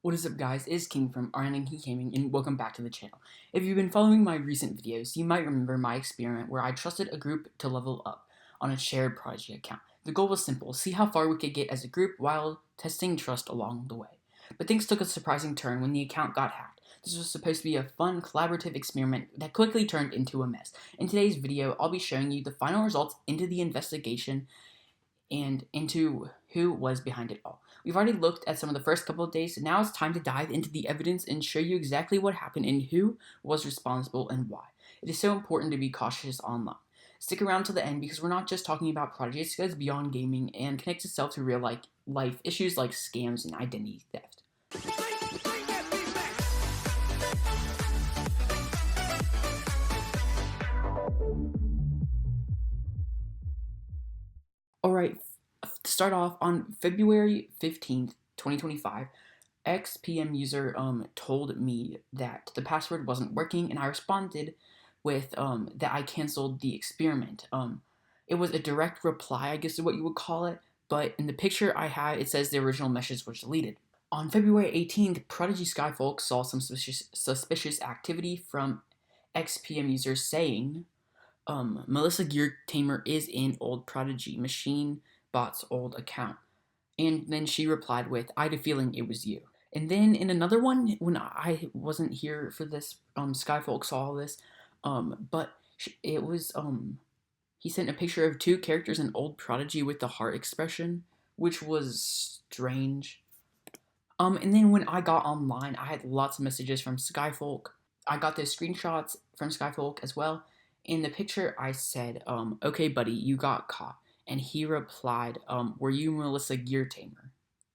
What is up guys, it's King from Ariana and King Gaming and welcome back to the channel. If you've been following my recent videos, you might remember my experiment where I trusted a group to level up on a shared Prodigy account. The goal was simple, see how far we could get as a group while testing trust along the way. But things took a surprising turn when the account got hacked. This was supposed to be a fun, collaborative experiment that quickly turned into a mess. In today's video, I'll be showing you the final results into the investigation and into who was behind it all. We've already looked at some of the first couple of days, so now it's time to dive into the evidence and show you exactly what happened and who was responsible and why. It is so important to be cautious online. Stick around to the end because we're not just talking about Prodigy, it goes beyond gaming and connects itself to real life issues like scams and identity theft. Alright, to start off, on February 15th, 2025, XPM user told me that the password wasn't working, and I responded with that I canceled the experiment. It was a direct reply, I guess is what you would call it, but in the picture I had, it says the original message was deleted. On February 18th, Prodigy Skyfolk saw some suspicious activity from XPM users saying, Melissa Gear Tamer is in old Prodigy Machine Bot's old account. And then she replied with, I had a feeling it was you. And then in another one, when I wasn't here for this, Skyfolk saw all this, but it was, he sent a picture of two characters in old Prodigy with the heart expression, which was strange. And then when I got online, I had lots of messages from Skyfolk. I got those screenshots from Skyfolk as well. In the picture, I said, okay, buddy, you got caught. And he replied, were you Melissa Gear Tamer?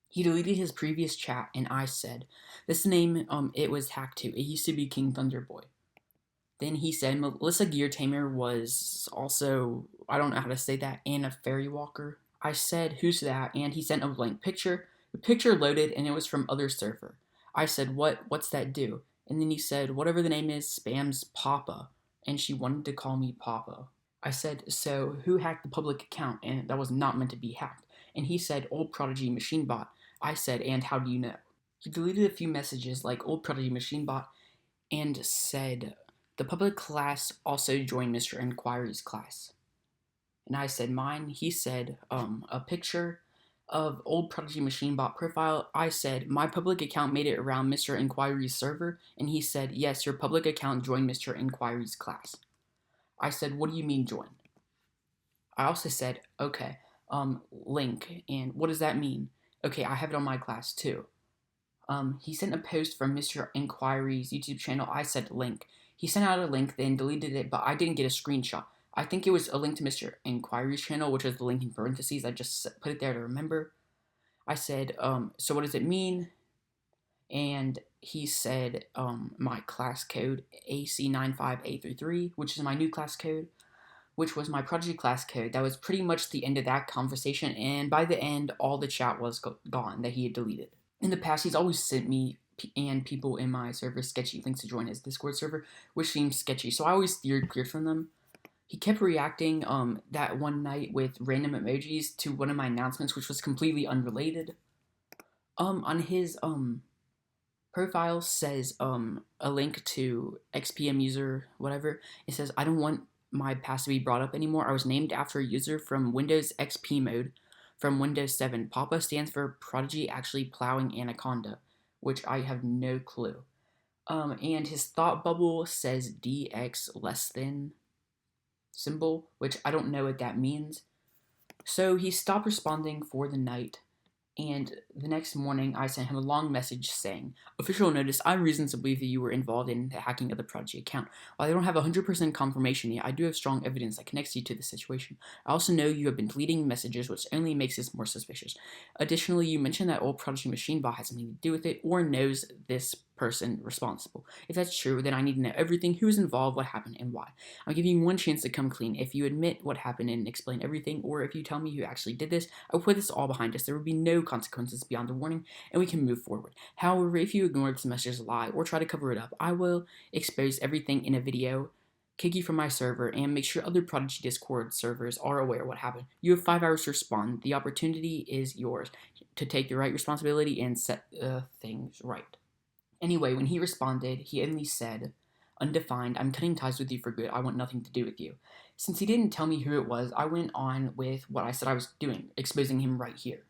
He deleted his previous chat, and I said, this name, it was hacked too. It used to be King Thunderboy. Then he said Melissa Gear Tamer was also, I don't know how to say that, Anna Fairy Walker. I said, who's that? And he sent a blank picture. The picture loaded, and it was from other server. I said, what's that do? And then he said, whatever the name is, spams Papa. And she wanted to call me Papa. I said, so who hacked the public account? And that was not meant to be hacked. And he said, old Prodigy Machine Bot. I said, and how do you know? He deleted a few messages like old Prodigy Machine Bot and said, the public class also joined Mr. Inquiry's class. And I said mine. He said, a picture of old Prodigy Machine Bot profile. I said, my public account made it around Mr. Inquiry's server. And he said, yes, your public account joined Mr. Inquiry's class. I said, what do you mean join? I also said, okay, link. And what does that mean? Okay, I have it on my class too. He sent a post from Mr. Inquiry's YouTube channel. I said link. He sent out a link, then deleted it, but I didn't get a screenshot. I think it was a link to Mr. Inquiry's channel, which was the link in parentheses. I just put it there to remember. I said, so what does it mean? And he said, my class code, AC95833, which is my new class code, which was my Prodigy class code. That was pretty much the end of that conversation, and by the end, all the chat was gone that he had deleted. In the past, he's always sent me and people in my server sketchy links to join his Discord server, which seems sketchy, so I always steered clear from them. He kept reacting that one night with random emojis to one of my announcements, which was completely unrelated. On his profile says a link to XPM user whatever. It says, I don't want my past to be brought up anymore. I was named after a user from Windows XP mode from Windows 7. Papa stands for Prodigy Actually Plowing Anaconda, which I have no clue. And his thought bubble says DX less than symbol, which I don't know what that means. So he stopped responding for the night. And the next morning, I sent him a long message saying, official notice, I have reasons to believe that you were involved in the hacking of the Prodigy account. While I don't have 100% confirmation yet, I do have strong evidence that connects you to the situation. I also know you have been deleting messages, which only makes this more suspicious. Additionally, you mentioned that old Prodigy Machine Bot has something to do with it, or knows this person responsible. If that's true, then I need to know everything, who is involved, what happened, and why. I'm giving you one chance to come clean. If you admit what happened and explain everything, or if you tell me who actually did this, I will put this all behind us. There will be no consequences beyond a warning, and we can move forward. However, if you ignore this message lie or try to cover it up, I will expose everything in a video kick you from my server, and make sure other Prodigy Discord servers are aware what happened. You have 5 hours to respond. The opportunity is yours to take the right responsibility and set things right. Anyway, when he responded, he only said, "Undefined, I'm cutting ties with you for good. I want nothing to do with you." Since he didn't tell me who it was, I went on with what I said I was doing, exposing him right here.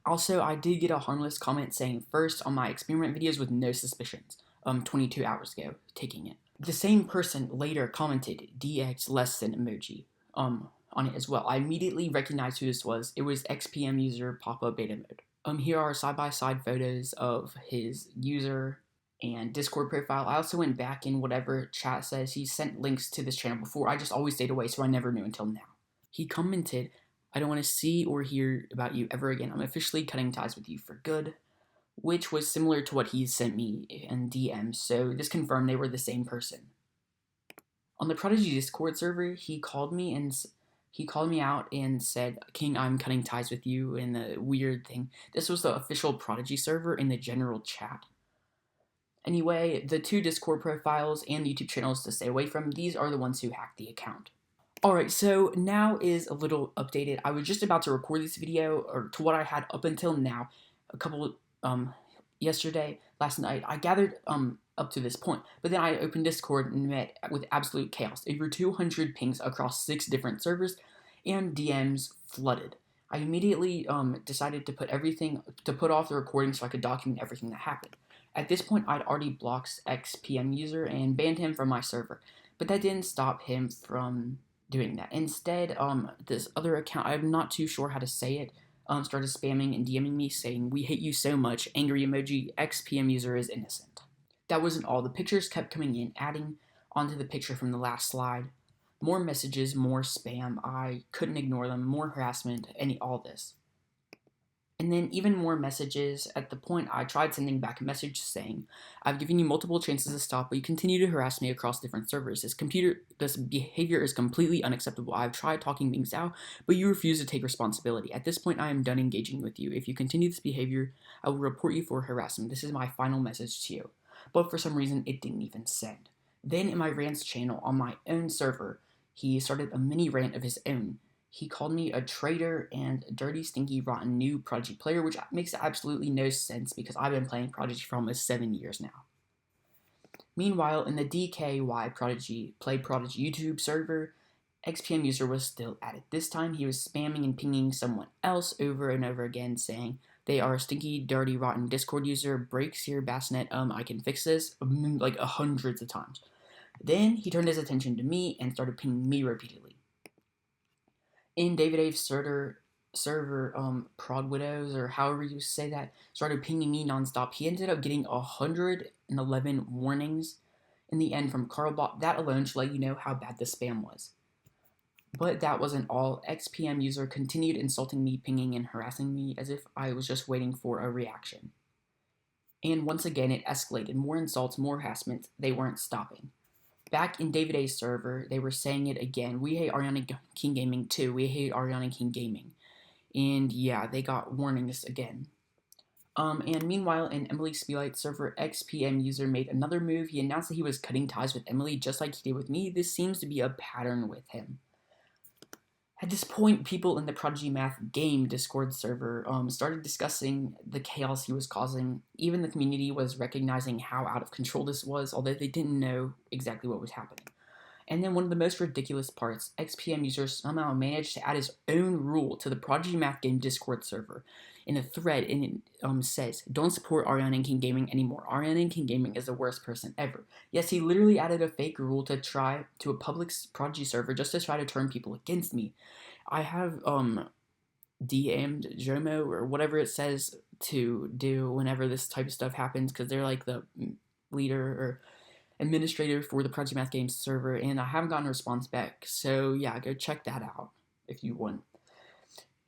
Also, I did get a harmless comment saying first on my experiment videos with no suspicions, 22 hours ago, taking it. The same person later commented DX less than emoji, on it as well. I immediately recognized who this was. It was XPM user Papa Beta Mode. Here are side-by-side photos of his user and Discord profile. I also went back in whatever chat says. He sent links to this channel before. I just always stayed away, so I never knew until now. He commented, "I don't want to see or hear about you ever again. I'm officially cutting ties with you for good," which was similar to what he sent me in DM, so this confirmed they were the same person. On the Prodigy Discord server, he called me out and said, "King, I'm cutting ties with you," in a weird thing. This was the official Prodigy server in the general chat. Anyway, the 2 Discord profiles and YouTube channels to stay away from, these are the ones who hacked the account. Alright, so now is a little updated. I was just about to record this video, or to what I had up until now, a couple, last night. I gathered, up to this point, but then I opened Discord and met with absolute chaos. Over 200 pings across 6 different servers, and DMs flooded. I immediately, decided to put off the recording so I could document everything that happened. At this point, I'd already blocked XPM user and banned him from my server, but that didn't stop him from doing that. Instead, this other account, I'm not too sure how to say it, started spamming and DMing me saying, "We hate you so much, angry emoji, XPM user is innocent." That wasn't all. The pictures kept coming in, adding onto the picture from the last slide. More messages, more spam, I couldn't ignore them, more harassment, all this. And then even more messages. At the point, I tried sending back a message saying, "I've given you multiple chances to stop, but you continue to harass me across different servers. This behavior is completely unacceptable. I've tried talking things out, but you refuse to take responsibility. At this point, I am done engaging with you. If you continue this behavior, I will report you for harassment. This is my final message to you." But for some reason, it didn't even send. Then in my rants channel on my own server, he started a mini rant of his own. He called me a traitor and a dirty, stinky, rotten new Prodigy player, which makes absolutely no sense because I've been playing Prodigy for almost 7 years now. Meanwhile, in the DKY Prodigy YouTube server, XPM user was still at it. This time, he was spamming and pinging someone else over and over again, saying, "They are a stinky, dirty, rotten Discord user. Breaks here, Bassnet. I can fix this," like hundreds of times. Then he turned his attention to me and started pinging me repeatedly. In David A's server, Prod Widows, or however you say that, started pinging me nonstop. He ended up getting 111 warnings in the end from Carlbot. That alone should let you know how bad the spam was. But that wasn't all. XPM user continued insulting me, pinging, and harassing me as if I was just waiting for a reaction. And once again, it escalated. More insults, more harassment. They weren't stopping. Back in David A's server, they were saying it again. "We hate Ariana and King Gaming too. We hate Ariana and King Gaming." And yeah, they got warnings again. And meanwhile, in Emily Spielite's server, XPM user made another move. He announced that he was cutting ties with Emily just like he did with me. This seems to be a pattern with him. At this point, people in the Prodigy Math Game Discord server started discussing the chaos he was causing. Even the community was recognizing how out of control this was, although they didn't know exactly what was happening. And then one of the most ridiculous parts, XPM users somehow managed to add his own rule to the Prodigy Math Game Discord server in a thread, and it says, "Don't support Ariana and King Gaming anymore. Ariana and King Gaming is the worst person ever." Yes, he literally added a fake rule to a public Prodigy server just to try to turn people against me. I have DM'd Jomo, or whatever it says to do whenever this type of stuff happens, because they're like the leader or administrator for the Prodigy Math Game server, and I haven't gotten a response back. So yeah, go check that out if you want.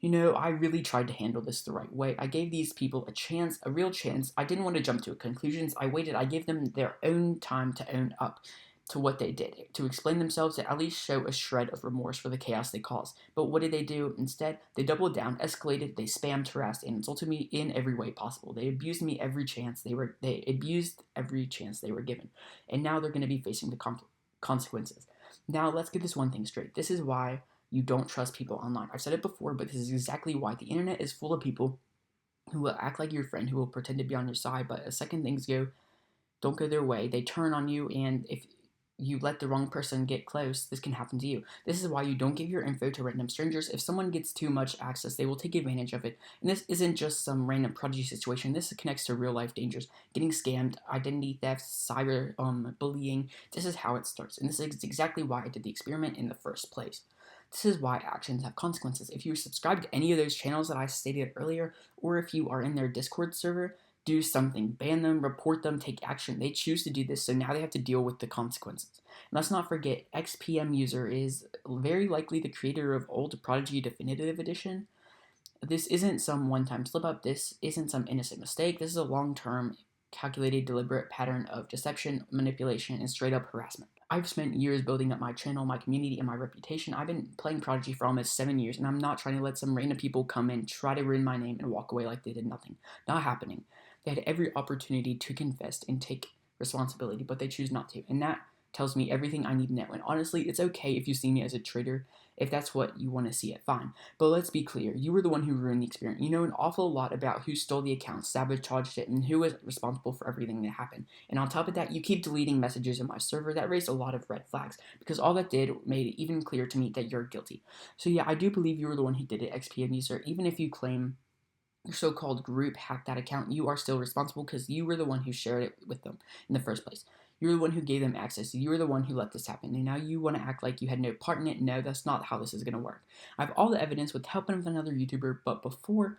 I really tried to handle this the right way. I gave these people a chance, a real chance. I didn't want to jump to conclusions. I waited. I gave them their own time to own up to what they did, to explain themselves, to at least show a shred of remorse for the chaos they caused. But what did they do? Instead, they doubled down, escalated, they spammed, harassed, and insulted me in every way possible. They abused every chance they were given. And now they're going to be facing the consequences. Now, let's get this one thing straight. This is why you don't trust people online. I've said it before, but this is exactly why. The internet is full of people who will act like your friend, who will pretend to be on your side, but a second things don't go their way, they turn on you, and if you let the wrong person get close, this can happen to you. This is why you don't give your info to random strangers. If someone gets too much access, they will take advantage of it. And this isn't just some random Prodigy situation. This connects to real life dangers, getting scammed, identity theft, cyber bullying. This is how it starts. And this is exactly why I did the experiment in the first place. This is why actions have consequences. If you subscribe to any of those channels that I stated earlier, or if you are in their Discord server, do something, ban them, report them, take action. They choose to do this, so now they have to deal with the consequences. And let's not forget, XPM user is very likely the creator of old Prodigy Definitive Edition. This isn't some one-time slip-up. This isn't some innocent mistake. This is a long-term, calculated, deliberate pattern of deception, manipulation, and straight-up harassment. I've spent years building up my channel, my community, and my reputation. I've been playing Prodigy for almost 7 years, and I'm not trying to let some random people come in, try to ruin my name, and walk away like they did nothing. Not happening. They had every opportunity to confess and take responsibility, but they choose not to. And that tells me everything I need to know. And honestly, it's okay if you see me as a traitor. If that's what you want to see it, fine. But let's be clear, you were the one who ruined the experiment. You know an awful lot about who stole the account, sabotaged it, and who was responsible for everything that happened. And on top of that, you keep deleting messages in my server. That raised a lot of red flags, because all that did made it even clear to me that you're guilty. So yeah, I do believe you were the one who did it, XPM user. Even if you claim your so-called group hacked that account, you are still responsible because you were the one who shared it with them in the first place. You were the one who gave them access. You were the one who let this happen. And now you want to act like you had no part in it. No, that's not how this is going to work. I have all the evidence with the help of another YouTuber, but before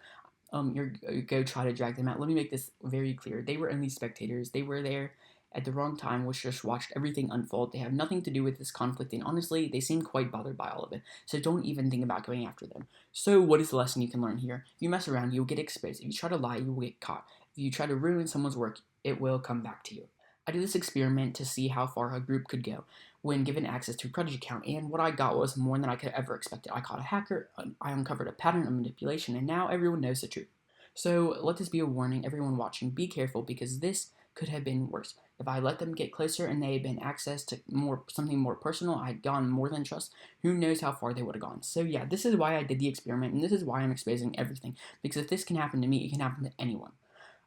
you go try to drag them out, let me make this very clear. They were only spectators. They were there at the wrong time, which just watched everything unfold. They have nothing to do with this conflict, and honestly, they seem quite bothered by all of it, so don't even think about going after them. So what is the lesson you can learn here? If you mess around, you'll get exposed. If you try to lie, you will get caught. If you try to ruin someone's work, it will come back to you. I did this experiment to see how far a group could go when given access to a Prodigy account, and what I got was more than I could ever expect. I caught a hacker, I uncovered a pattern of manipulation, and now everyone knows the truth. So let this be a warning, everyone watching, be careful, because this could have been worse. If I let them get closer and they had been access to something more personal, I had gone more than trust, who knows how far they would have gone. So yeah, this is why I did the experiment, and this is why I'm exposing everything, because if this can happen to me, it can happen to anyone.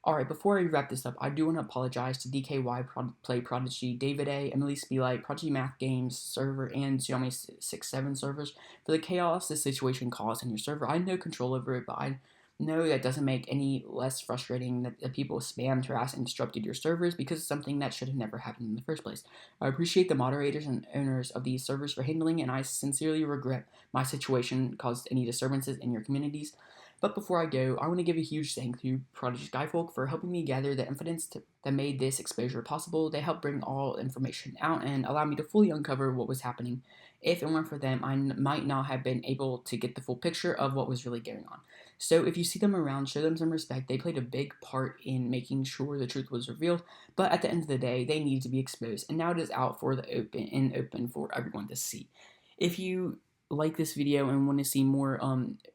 Alright, before I wrap this up, I do want to apologize to DKY, Play Prodigy, David A, Emily Spielite, Prodigy Math Games server, and Xiaomi 67 servers for the chaos this situation caused in your server. I had no control over it, but I know that doesn't make any less frustrating that the people spammed, harassed, and disrupted your servers, because it's something that should have never happened in the first place. I appreciate the moderators and owners of these servers for handling, and I sincerely regret my situation caused any disturbances in your communities. But before I go, I want to give a huge thank you to Prodigy Skyfolk for helping me gather the evidence that made this exposure possible. They helped bring all information out and allow me to fully uncover what was happening. If it weren't for them, I might not have been able to get the full picture of what was really going on. So if you see them around, show them some respect. They played a big part in making sure the truth was revealed, but at the end of the day, they needed to be exposed, and now it is out for the open for everyone to see. If you like this video and want to see more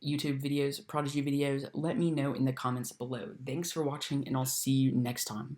YouTube videos, Prodigy videos, let me know in the comments below. Thanks for watching, and I'll see you next time.